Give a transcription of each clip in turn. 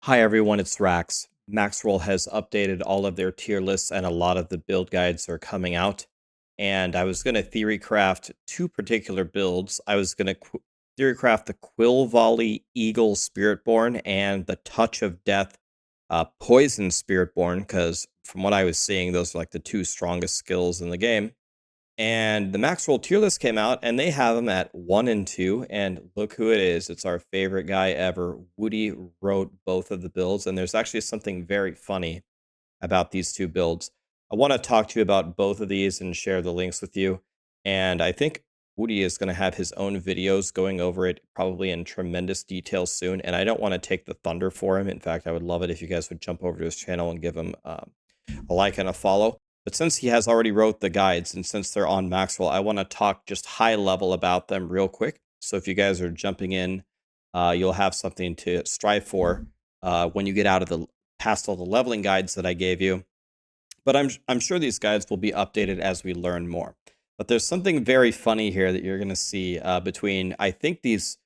Hi everyone, it's Rax. Maxroll has updated all of their tier lists and a lot of the build guides are coming out. And I was going to theory craft two particular builds. I was going to theory craft the Quill Volley Eagle Spiritborn and the Touch of Death Poison Spiritborn, because from what I was seeing, those are like the two strongest skills in the game. And the Maxroll tier list came out, and they have them at 1 and 2. And look who it is. It's our favorite guy ever. Woody wrote both of the builds, and there's actually something very funny about these two builds. I want to talk to you about both of these and share the links with you. And I think Woody is going to have his own videos going over it, probably in tremendous detail soon. And I don't want to take the thunder for him. In fact, I would love it if you guys would jump over to his channel and give him a like and a follow. But since he has already wrote the guides and since they're on Maxroll, I want to talk just high level about them real quick. So if you guys are jumping in, you'll have something to strive for when you get out of the past all the leveling guides that I gave you. But I'm sure these guides will be updated as we learn more. But there's something very funny here that you're going to see between, I think, these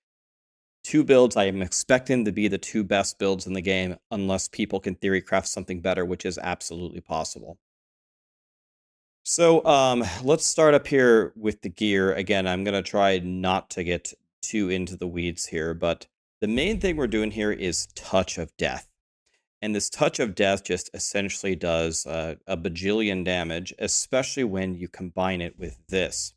two builds. I am expecting to be the two best builds in the game, unless people can theory craft something better, which is absolutely possible. So let's start up here with the gear. Again, I'm going to try not to get too into the weeds here, but the main thing we're doing here is Touch of Death. And this Touch of Death just essentially does a bajillion damage, especially when you combine it with this.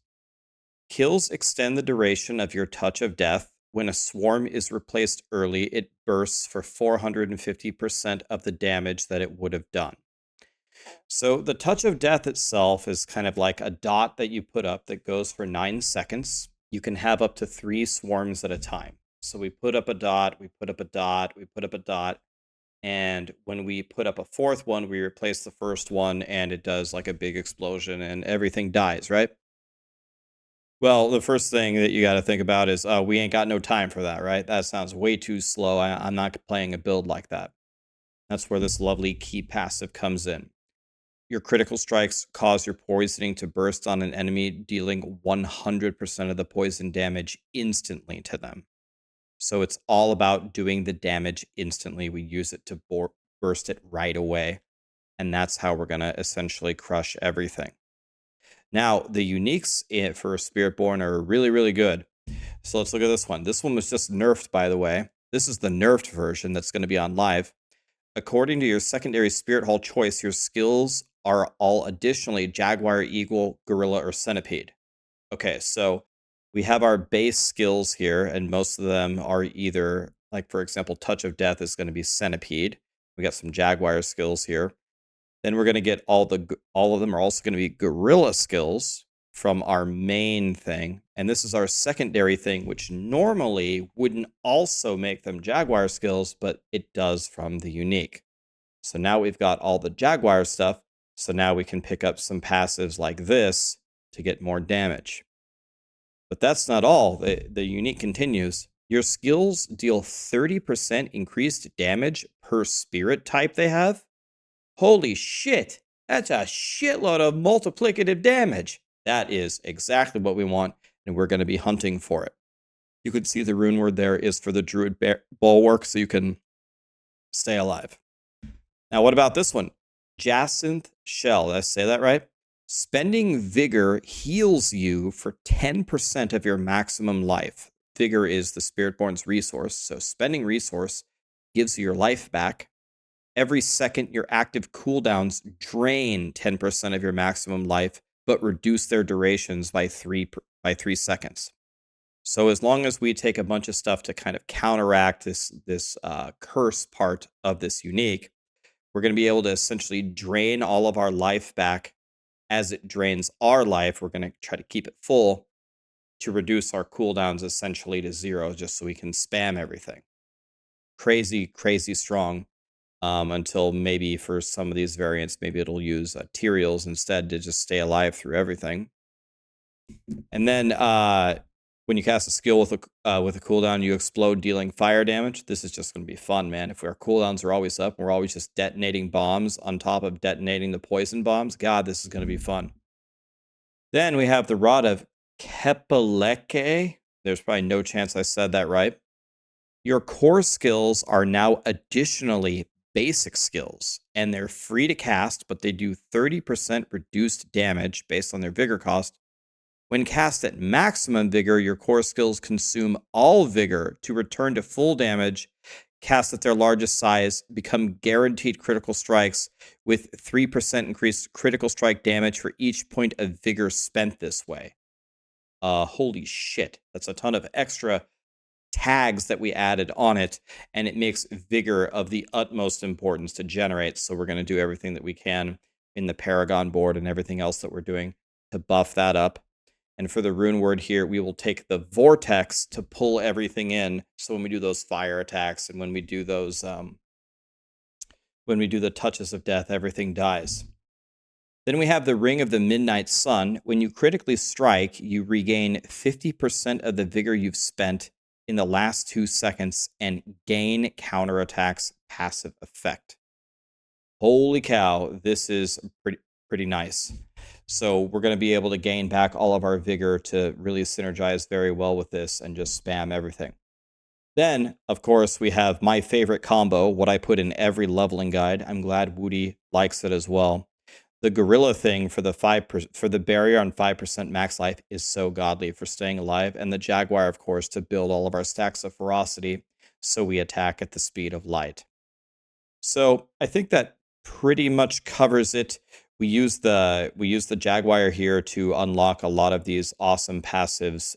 Kills extend the duration of your Touch of Death. When a swarm is replaced early, it bursts for 450% of the damage that it would have done. So the Touch of Death itself is kind of like a dot that you put up that goes for 9 seconds. You can have up to 3 swarms at a time. So we put up a dot, we put up a dot, we put up a dot. And when we put up a fourth one, we replace the first one and it does like a big explosion and everything dies, right? Well, the first thing that you got to think about is we ain't got no time for that, right? That sounds way too slow. I'm not playing a build like that. That's where this lovely key passive comes in. Your critical strikes cause your poisoning to burst on an enemy, dealing 100% of the poison damage instantly to them. So it's all about doing the damage instantly. We use it to burst it right away. And that's how we're going to essentially crush everything. Now, the uniques for Spiritborn are really, really good. So let's look at this one. This one was just nerfed, by the way. This is the nerfed version that's going to be on live. According to your secondary Spirit Hall choice, your skills are all additionally Jaguar, Eagle, Gorilla, or Centipede. Okay, so we have our base skills here, and most of them are either, like, for example, Touch of Death is going to be Centipede. We got some Jaguar skills here. Then we're going to get all of them are also going to be Gorilla skills from our main thing. And this is our secondary thing, which normally wouldn't also make them Jaguar skills, but it does from the unique. So now we've got all the Jaguar stuff. So now we can pick up some passives like this to get more damage. But that's not all. The unique continues. Your skills deal 30% increased damage per spirit type they have. Holy shit, that's a shitload of multiplicative damage. That is exactly what we want, and we're going to be hunting for it. You can see the rune word there is for the Druid Bulwark, so you can stay alive. Now, what about this one? Jacinth Shell, did I say that right? Spending Vigor heals you for 10% of your maximum life. Vigor is the Spiritborn's resource, so spending resource gives you your life back. Every second, your active cooldowns drain 10% of your maximum life, but reduce their durations by 3 seconds. So as long as we take a bunch of stuff to kind of counteract this curse part of this unique, we're going to be able to essentially drain all of our life back. As it drains our life, we're going to try to keep it full to reduce our cooldowns essentially to 0, just so we can spam everything. Crazy, crazy strong. Until maybe for some of these variants, maybe it'll use Tyraels instead to just stay alive through everything. And then when you cast a skill with a cooldown, you explode, dealing fire damage. This is just going to be fun, man. If our cooldowns are always up and we're always just detonating bombs on top of detonating the poison bombs, God, this is going to be fun. Then we have the Rod of Kepeleke. There's probably no chance I said that right. Your core skills are now additionally basic skills, and they're free to cast, but they do 30% reduced damage based on their vigor cost. When cast at maximum vigor, your core skills consume all vigor to return to full damage. Cast at their largest size become guaranteed critical strikes with 3% increased critical strike damage for each point of vigor spent this way. Holy shit. That's a ton of extra tags that we added on it, and it makes vigor of the utmost importance to generate. So we're going to do everything that we can in the Paragon board and everything else that we're doing to buff that up. And for the rune word here, we will take the vortex to pull everything in. So when we do those fire attacks and when we do those, when we do the touches of death, everything dies. Then we have the Ring of the Midnight Sun. When you critically strike, you regain 50% of the vigor you've spent in the last 2 seconds and gain counterattack's passive effect. Holy cow, this is pretty nice. So we're going to be able to gain back all of our vigor to really synergize very well with this and just spam everything. Then, of course, we have my favorite combo, what I put in every leveling guide. I'm glad Woody likes it as well. The gorilla thing for the for the barrier on 5% max life is so godly for staying alive, and the jaguar, of course, to build all of our stacks of ferocity, so we attack at the speed of light. So I think that pretty much covers it. We use the jaguar here to unlock a lot of these awesome passives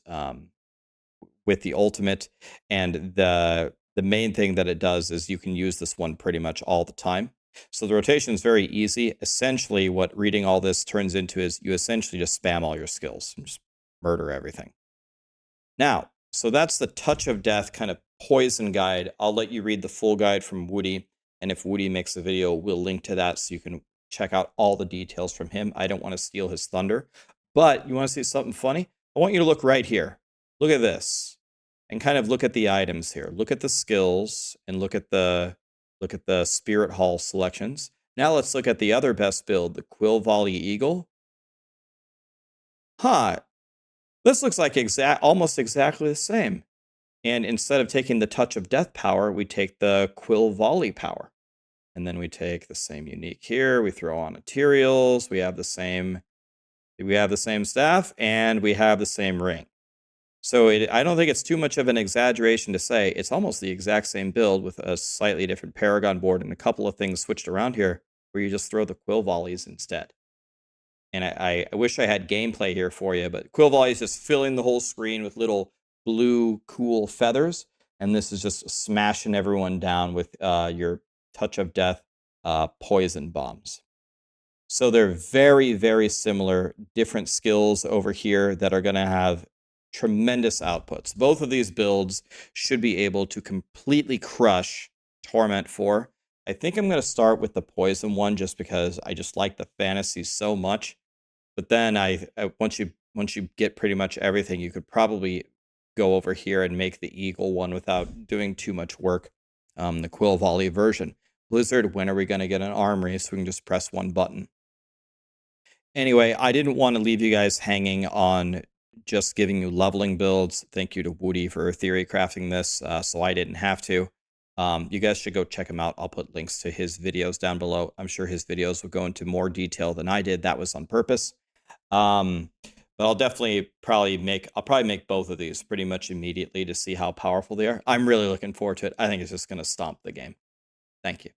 with the ultimate, and the main thing that it does is you can use this one pretty much all the time. So the rotation is very easy. Essentially, what reading all this turns into is you essentially just spam all your skills and just murder everything. Now, so that's the Touch of Death kind of poison guide. I'll let you read the full guide from Woody, and if Woody makes a video, we'll link to that so you can check out all the details from him. I don't want to steal his thunder, but you want to see something funny? I want you to look right here. Look at this, and kind of look at the items here. Look at the skills, and look at the Spirit Hall selections. Now let's look at the other best build, the Quill Volley Eagle. Huh, this looks like almost exactly the same. And instead of taking the Touch of Death power, we take the Quill Volley power. And then we take the same unique here, we throw on materials, we have the same staff, and we have the same ring. So I don't think it's too much of an exaggeration to say it's almost the exact same build with a slightly different Paragon board and a couple of things switched around here where you just throw the Quill Volleys instead. And I wish I had gameplay here for you, but Quill Volley is just filling the whole screen with little blue cool feathers, and this is just smashing everyone down with your Touch of Death poison bombs. So they're very, very similar, different skills over here that are going to have tremendous outputs. Both of these builds should be able to completely crush Torment 4. I think I'm going to start with the poison one just because I just like the fantasy so much. But then once you get pretty much everything, you could probably go over here and make the eagle one without doing too much work. The Quill Volley version. Blizzard, when are we going to get an armory so we can just press one button? Anyway, I didn't want to leave you guys hanging on just giving you leveling builds. Thank you to Woody for theory crafting this, so I didn't have to. You guys should go check him out. I'll put links to his videos down below. I'm sure his videos will go into more detail than I did. That was on purpose. But I'll probably make both of these pretty much immediately to see how powerful they are. I'm really looking forward to it. I think it's just going to stomp the game. Thank you.